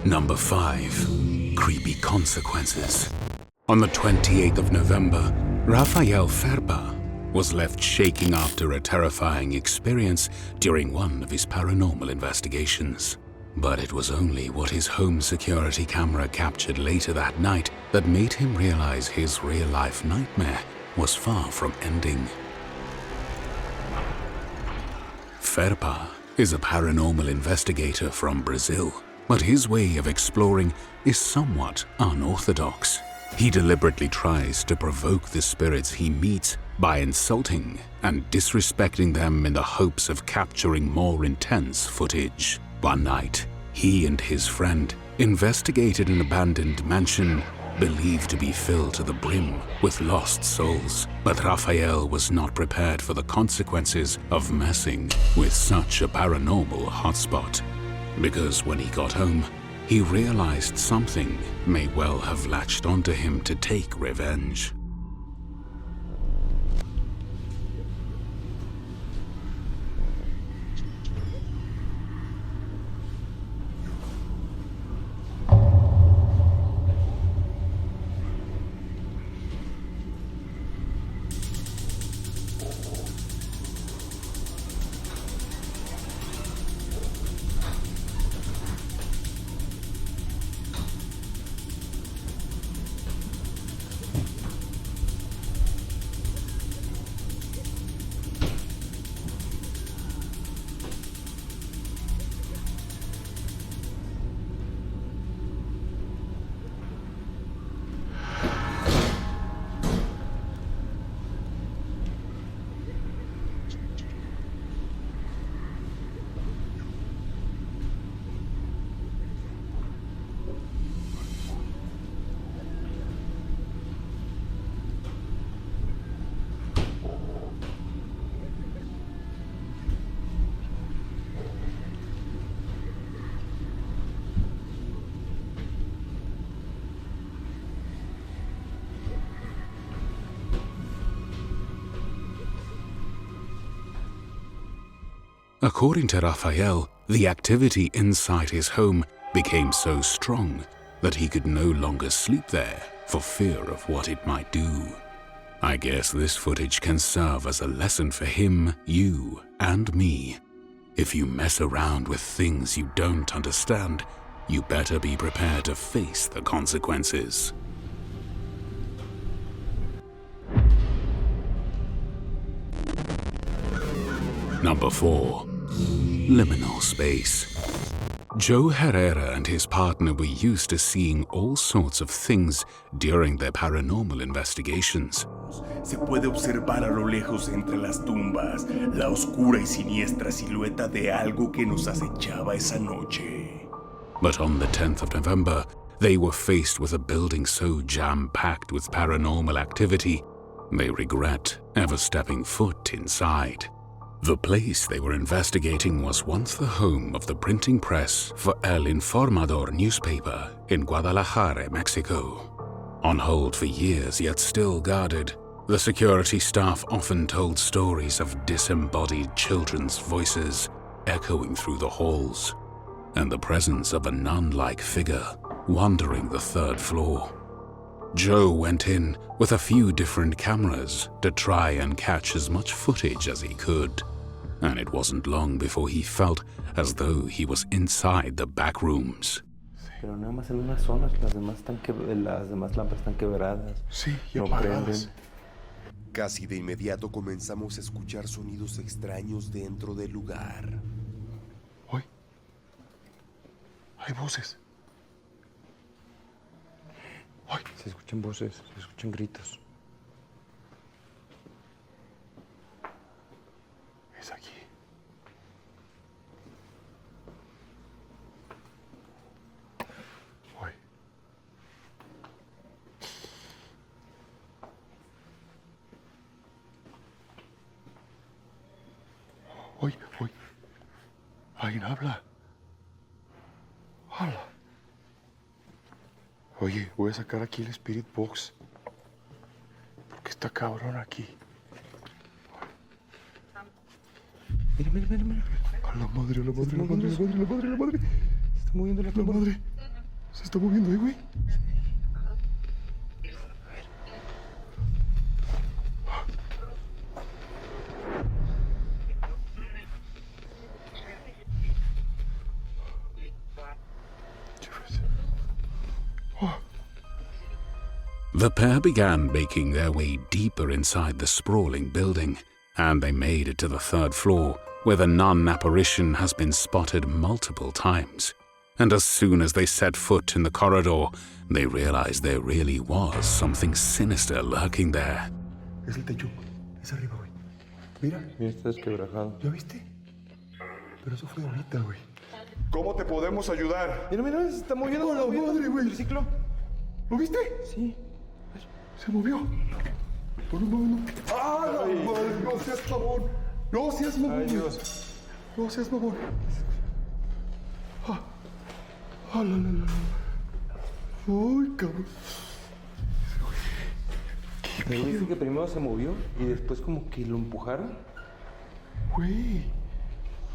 Number 5. Creepy Consequences. On the 28th of November, Rafael Ferba was left shaking after a terrifying experience during one of his paranormal investigations. But it was only what his home security camera captured later that night that made him realize his real-life nightmare was far from ending. Ferba is a paranormal investigator from Brazil, but his way of exploring is somewhat unorthodox. He deliberately tries to provoke the spirits he meets by insulting and disrespecting them in the hopes of capturing more intense footage. One night, he and his friend investigated an abandoned mansion believed to be filled to the brim with lost souls, but Rafael was not prepared for the consequences of messing with such a paranormal hotspot. Because when he got home, he realized something may well have latched onto him to take revenge. According to Rafael, the activity inside his home became so strong that he could no longer sleep there for fear of what it might do. I guess this footage can serve as a lesson for him, you, and me. If you mess around with things you don't understand, you better be prepared to face the consequences. Number 4. Liminal space. Joe Herrera and his partner were used to seeing all sorts of things during their paranormal investigations. Se puede observar a lo lejos entre las tumbas la oscura y siniestra silueta de algo que nos acechaba esa noche. But on the 10th of November, they were faced with a building so jam-packed with paranormal activity, they regret ever stepping foot inside. The place they were investigating was once the home of the printing press for El Informador newspaper in Guadalajara, Mexico. On hold for years yet still guarded, the security staff often told stories of disembodied children's voices echoing through the halls, and the presence of a nun-like figure wandering the 3rd floor. Joe went in with a few different cameras to try and catch as much footage as he could, and it wasn't long before he felt as though he was inside the back rooms. Pero nada más en unas zonas, las demás lámparas están quebradas. Sí, y no apagadas. prenden. Casi de inmediato comenzamos a escuchar sonidos extraños dentro del lugar. Hoy hay voces. Hoy Se escuchan voces, se escuchan gritos. es aquí. Hoy. Hoy. Alguien habla. Habla. Oye, voy a sacar aquí el Spirit Box. Porque está cabrón aquí. Mira. A la madre. Se está moviendo la La madre. Se está moviendo ahí, güey. The pair began making their way deeper inside the sprawling building, and they made it to the third floor, where the nun apparition has been spotted multiple times. And as soon as they set foot in the corridor, they realized there really was something sinister lurking there. Es el techo. Es arriba, güey. Mira. Mira, está desquebrajado. ¿Ya viste? Pero eso fue ahorita, güey. ¿Cómo te podemos ayudar? Mira, mira, se está moviendo. ¡Oh, la madre, güey! ¿El triciclo? ¿Lo viste? Sí. Se movió. No. ¡Ah, la madre! No seas mamón. No seas mamón. Ay, Dios. No seas mamón. La. Uy, cabrón. Me dice que primero se movió y después como que lo empujaron. Güey.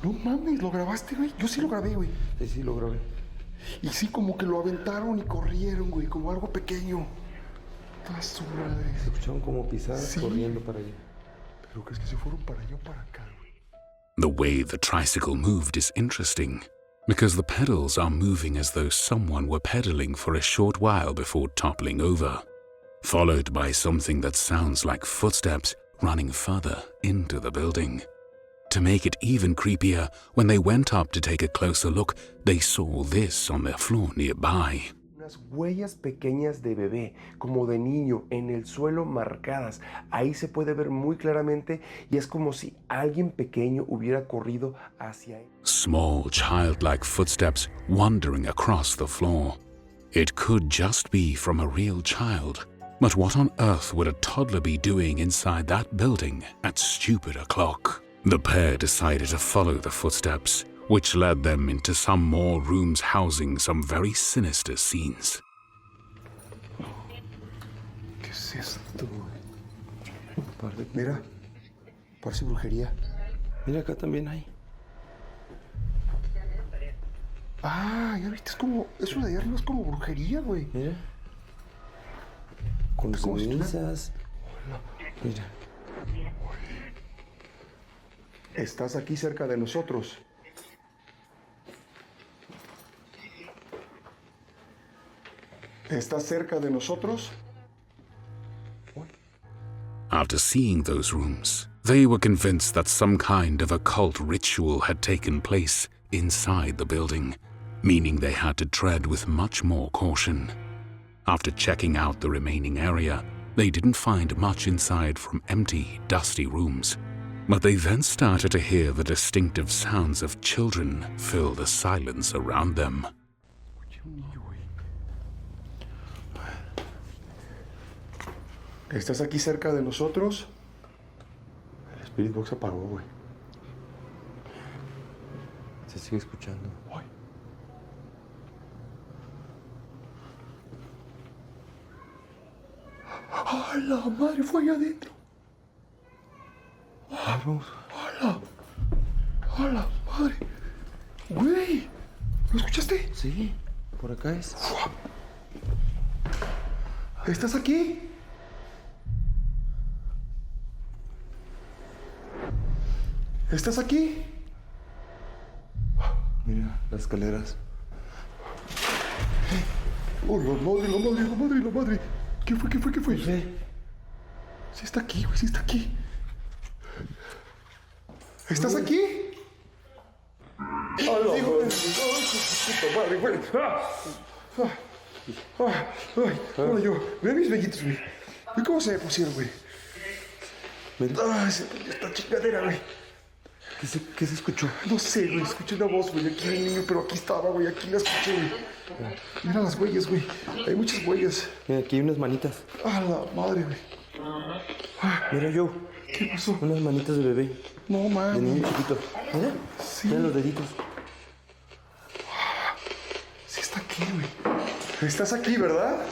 No mames, ¿lo grabaste, güey? Yo sí lo grabé, güey. Sí, lo grabé. Y sí, como que lo aventaron y corrieron, güey, como algo pequeño. Toda su madre. Se escucharon como pisadas corriendo para allá. ¿Pero crees que se fueron para allá o para acá, güey? The way the tricycle moved is interesting, because the pedals are moving as though someone were pedaling for a short while before toppling over, followed by something that sounds like footsteps running further into the building. To make it even creepier, when they went up to take a closer look, they saw this on the floor nearby. Unas huellas pequeñas de bebé, como de niño, en el suelo marcadas. Ahí se puede ver muy claramente y es como si alguien pequeño hubiera corrido hacia él. Small childlike footsteps wandering across the floor. It could just be from a real child. But what on earth would a toddler be doing inside that building at stupid o'clock? The pair decided to follow the footsteps, which led them into some more rooms housing some very sinister scenes. ¿Qué es esto, güey? Mira, parece brujería. Mira, acá también hay. Ah, ya viste, es como... Eso de arriba es como brujería, güey. Mira. Con ¿Cómo se llama? cenizas. Mira. Estás aquí cerca de nosotros. ¿Estás cerca de nosotros? After seeing those rooms, they were convinced that some kind of occult ritual had taken place inside the building, meaning they had to tread with much more caution. After checking out the remaining area, they didn't find much inside from empty, dusty rooms. But they then started to hear the distinctive sounds of children fill the silence around them. ¿Estás aquí cerca de nosotros? El Spirit Box apagó, güey. Se sigue escuchando. Ay. ¡Ay, la madre! Fue allá adentro. Vamos. ¡Hala! ¡Hala, madre! ¡Güey! ¿Lo escuchaste? Sí, por acá es. ¿Estás aquí? ¿Estás aquí? Mira, las escaleras. ¡Oh, la madre! ¿Qué fue? No sé. Sí está aquí, güey, sí está aquí. ¿Estás aquí? ¡Ay, puta madre, güey! Ahora yo. Ve mis vellitos, güey. Ve cómo se me pusieron, güey. Se prendió esta chingadera, güey. ¿Qué se escuchó? No sé, güey. Escuché una voz, güey. Aquí el niño, pero aquí estaba, güey. Aquí la escuché, güey. Mira las huellas, güey. Hay muchas huellas. Mira, aquí hay unas manitas. ¡Ah, la madre, güey! Mira, yo. ¿Qué pasó? Unas manitas de bebé. No, De mames. niño chiquito. Mira. Sí. Mira los deditos. Sí está aquí, güey. Estás aquí, ¿verdad?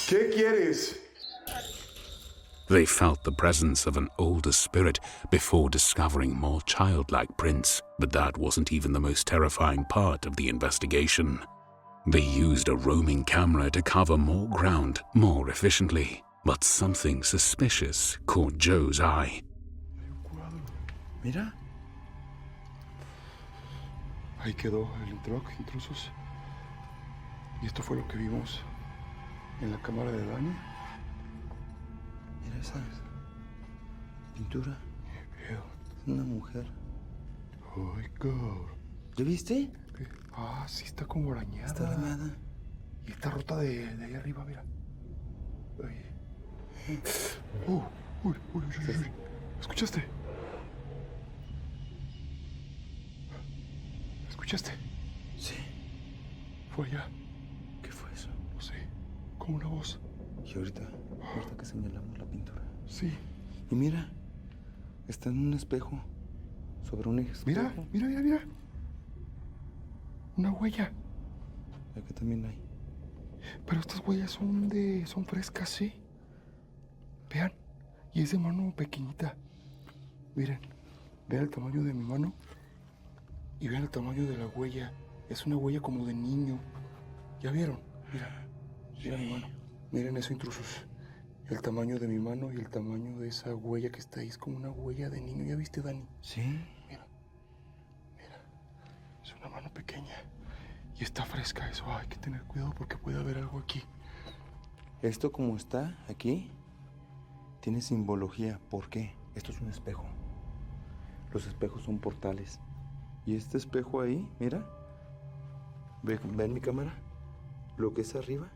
¿Qué quieres? They felt the presence of an older spirit before discovering more childlike prints, but that wasn't even the most terrifying part of the investigation. They used a roaming camera to cover more ground more efficiently, but something suspicious caught Joe's eye. Mira. Ahí quedó el truck, intrusos. Y esto fue lo que vimos en la cámara de Dani. Mira esa pintura. Qué pedo. Es una mujer. Ay, God. ¿Ya viste? Ah, sí, está como arañada. Está arañada. Y está rota de ahí arriba, mira. Ay. Uy, uy, uy. ¿Escuchaste? ¿Escuchaste? Sí. Fue allá. ¿Qué fue eso? No sé. Como una voz. Y ahorita que señalamos la pintura. Sí. Y mira, está en un espejo. Sobre un espejo. Mira, mira, mira, mira. Una huella. Aquí también hay. Pero estas huellas son frescas, ¿sí? Vean. Y es de mano pequeñita. Miren. Vean el tamaño de mi mano. Y vean el tamaño de la huella. Es una huella como de niño. ¿Ya vieron? Mira. Mira mi mano. Miren eso, intrusos. El tamaño de mi mano y el tamaño de esa huella que está ahí. Es como una huella de niño. ¿Ya viste, Dani? Sí. Mira. Mira. Es una mano pequeña. Y está fresca eso. Hay que tener cuidado porque puede haber algo aquí. Esto como está aquí, tiene simbología. ¿Por qué? Esto es un espejo. Los espejos son portales. Y este espejo ahí, mira. ¿Ven mi cámara? Lo que es arriba.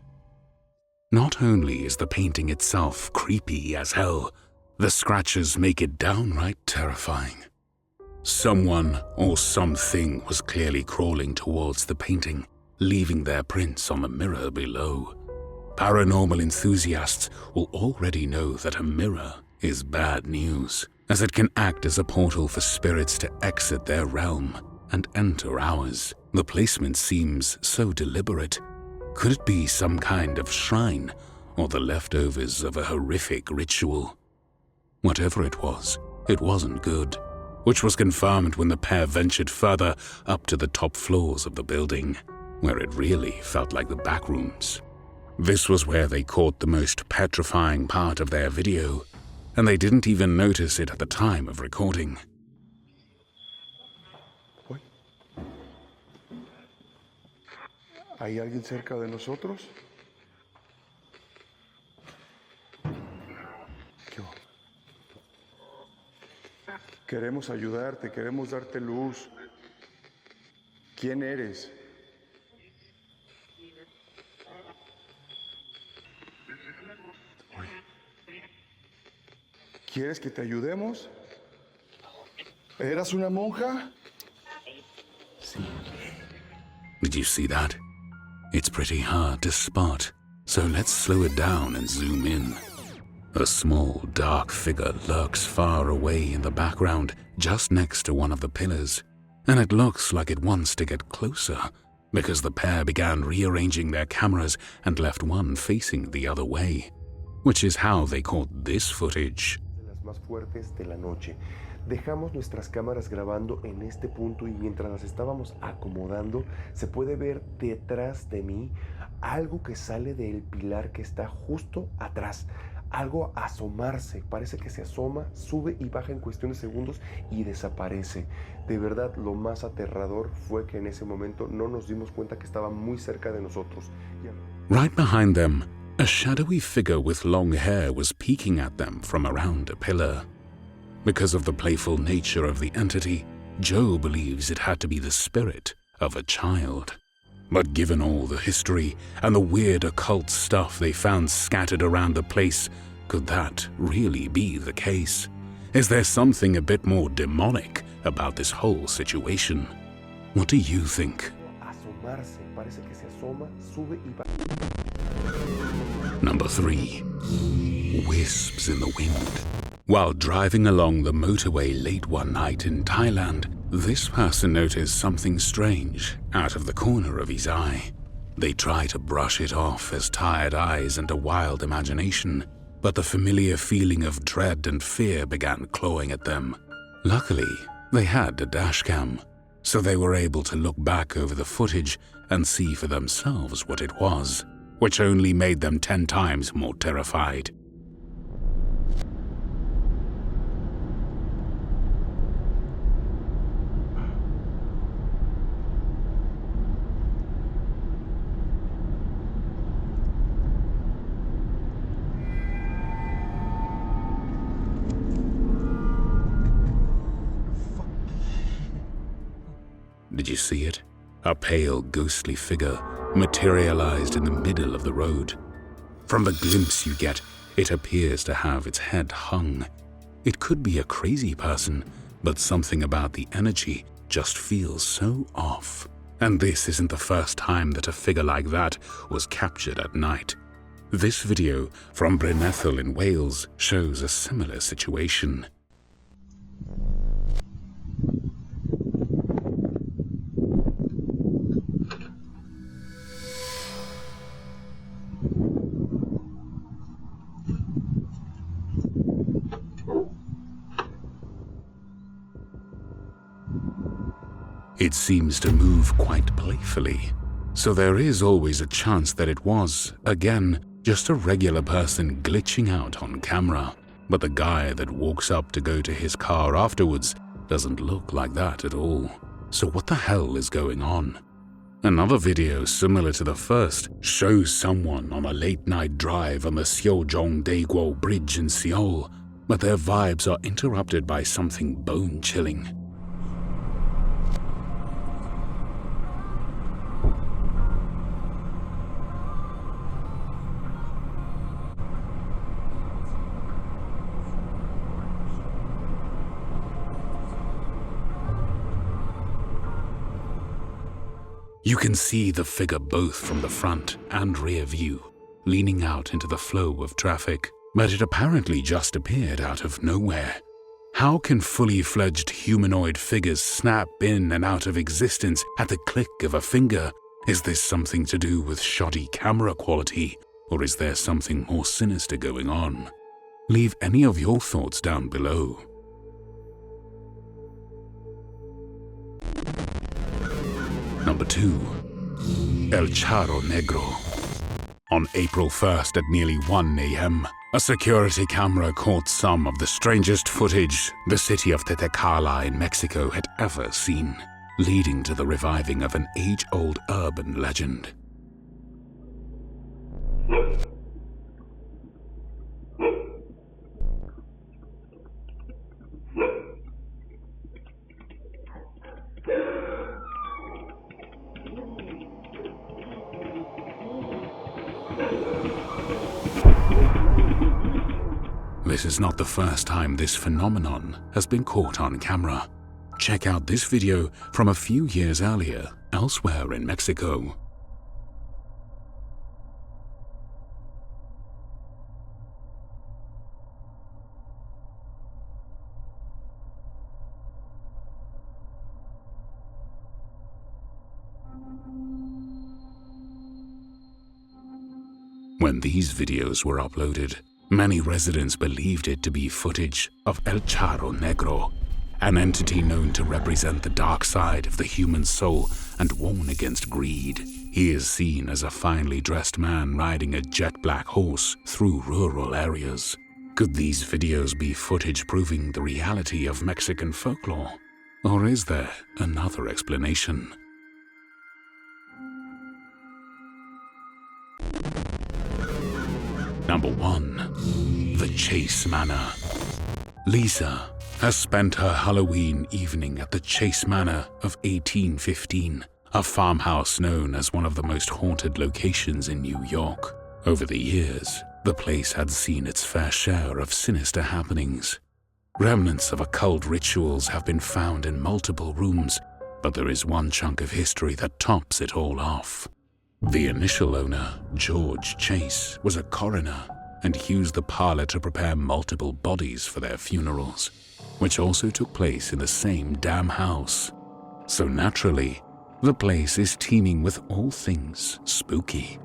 Not only is the painting itself creepy as hell, the scratches make it downright terrifying. Someone or something was clearly crawling towards the painting, leaving their prints on the mirror below. Paranormal enthusiasts will already know that a mirror is bad news, as it can act as a portal for spirits to exit their realm and enter ours. The placement seems so deliberate. Could it be some kind of shrine or the leftovers of a horrific ritual? Whatever it wasn't good, which was confirmed when the pair ventured further up to the top floors of the building, where it really felt like the back rooms. This was where they caught the most petrifying part of their video, and they didn't even notice it at the time of recording. ¿Hay alguien cerca de nosotros? ¿Qué va? Queremos ayudarte, queremos darte luz. ¿Quién eres? ¿Quieres que te ayudemos? ¿Eras una monja? Did you see that? It's pretty hard to spot, so let's slow it down and zoom in. A small, dark figure lurks far away in the background, just next to one of the pillars, and it looks like it wants to get closer, because the pair began rearranging their cameras and left one facing the other way, which is how they caught this footage. De las más fuertes de la noche. Dejamos nuestras cámaras grabando en este punto y mientras las estábamos acomodando, se puede ver detrás de mí algo que sale del pilar que está justo atrás. Algo asomarse, parece que se asoma, sube y baja en cuestión de segundos y desaparece. De verdad, lo más aterrador fue que en ese momento no nos dimos cuenta que estaba muy cerca de nosotros. Right behind them, a shadowy figure with long hair was peeking at them from around a pillar. Because of the playful nature of the entity, Joe believes it had to be the spirit of a child. But given all the history and the weird occult stuff they found scattered around the place, could that really be the case? Is there something a bit more demonic about this whole situation? What do you think? Asomarse, parece que se asoma, sube y baja. Number 3. Wisps in the wind. While driving along the motorway late one night in Thailand, this person noticed something strange out of the corner of his eye. They try to brush it off as tired eyes and a wild imagination, but the familiar feeling of dread and fear began clawing at them. Luckily, they had a dashcam, so they were able to look back over the footage and see for themselves what it was, which only made them 10 times more terrified. Did you see it? A pale, ghostly figure materialized in the middle of the road. From the glimpse you get, it appears to have its head hung. It could be a crazy person, but something about the energy just feels so off. And this isn't the first time that a figure like that was captured at night. This video from Brynethel in Wales shows a similar situation. It seems to move quite playfully, so there is always a chance that it was, again, just a regular person glitching out on camera. But the guy that walks up to go to his car afterwards doesn't look like that at all. So what the hell is going on? Another video similar to the first shows someone on a late-night drive on the Seojong-daegu Bridge in Seoul, but their vibes are interrupted by something bone-chilling. You can see the figure both from the front and rear view, leaning out into the flow of traffic, but it apparently just appeared out of nowhere. How can fully fledged humanoid figures snap in and out of existence at the click of a finger? Is this something to do with shoddy camera quality, or is there something more sinister going on? Leave any of your thoughts down below. Number 2. El Charro Negro. On April 1st at nearly 1 a.m., a security camera caught some of the strangest footage the city of Tlaxcala in Mexico had ever seen, leading to the reviving of an age-old urban legend. This is not the first time this phenomenon has been caught on camera. Check out this video from a few years earlier, elsewhere in Mexico. When these videos were uploaded, many residents believed it to be footage of El Charro Negro, an entity known to represent the dark side of the human soul and warn against greed. He is seen as a finely dressed man riding a jet-black horse through rural areas. Could these videos be footage proving the reality of Mexican folklore? Or is there another explanation? Number 1. The Chase Manor. Lisa has spent her Halloween evening at the Chase Manor of 1815, a farmhouse known as one of the most haunted locations in New York. Over the years, the place had seen its fair share of sinister happenings. Remnants of occult rituals have been found in multiple rooms, but there is one chunk of history that tops it all off. The initial owner, George Chase, was a coroner and used the parlor to prepare multiple bodies for their funerals, which also took place in the same damn house. So naturally, the place is teeming with all things spooky.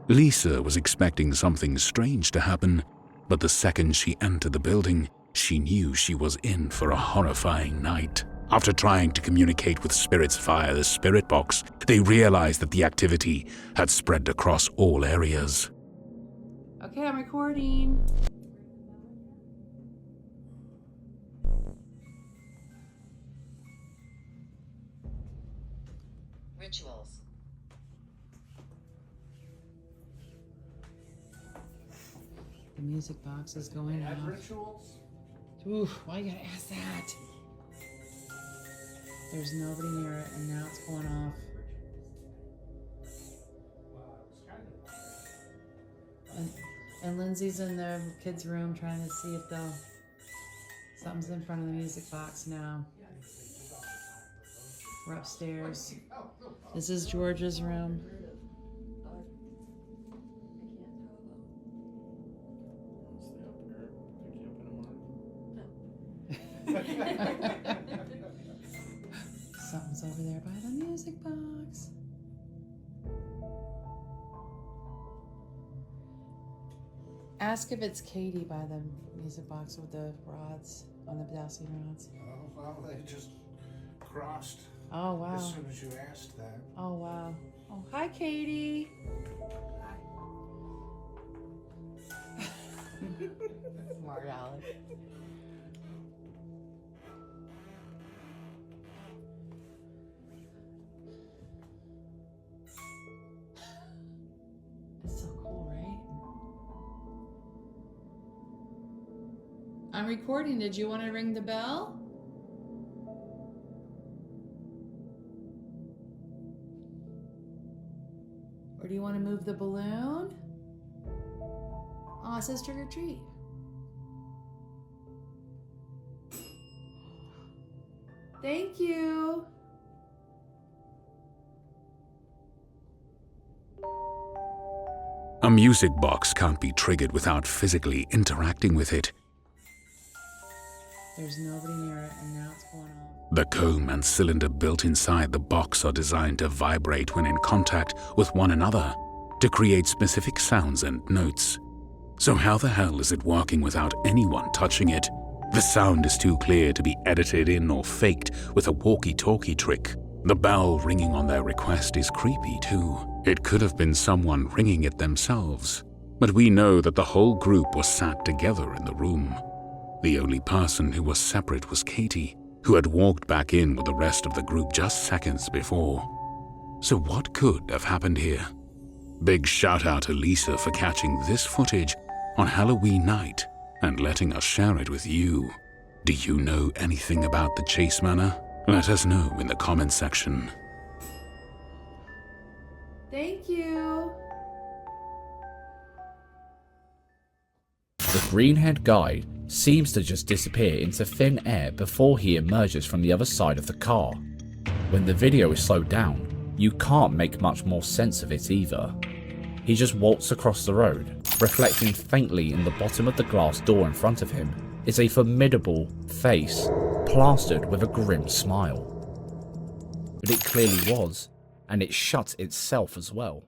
Lisa was expecting something strange to happen, but the second she entered the building, she knew she was in for a horrifying night. After trying to communicate with spirits via the spirit box, they realized that the activity had spread across all areas. Okay, I'm recording. Rituals. The music box is going off. Rituals? Oof, why you gotta ask that? There's nobody near it, and now it's going off. And Lindsay's in the kids' room trying to see if something's in front of the music box now. We're upstairs. This is George's room. Something's over there by the music box. Ask if it's Katie by the music box with the rods, on the dowsing rods. Oh, well, they just crossed Oh, wow. as soon as you asked that. Oh, wow. Oh, hi, Katie. Margaret. It's so cool, right? I'm recording. Did you want to ring the bell? Or do you want to move the balloon? Oh, it says trick or treat. Thank you. A music box can't be triggered without physically interacting with it. There's nobody near it, and now it's going off. The comb and cylinder built inside the box are designed to vibrate when in contact with one another, to create specific sounds and notes. So how the hell is it working without anyone touching it? The sound is too clear to be edited in or faked with a walkie-talkie trick. The bell ringing on their request is creepy too. It could have been someone ringing it themselves. But we know that the whole group was sat together in the room. The only person who was separate was Katie, who had walked back in with the rest of the group just seconds before. So what could have happened here? Big shout out to Lisa for catching this footage on Halloween night and letting us share it with you. Do you know anything about the Chase Manor? Let us know in the comment section. Thank you. The green-haired guy seems to just disappear into thin air before he emerges from the other side of the car. When the video is slowed down, you can't make much more sense of it either. He just waltzed across the road. Reflecting faintly in the bottom of the glass door in front of him is a formidable face plastered with a grim smile. But it clearly was, and it shut itself as well.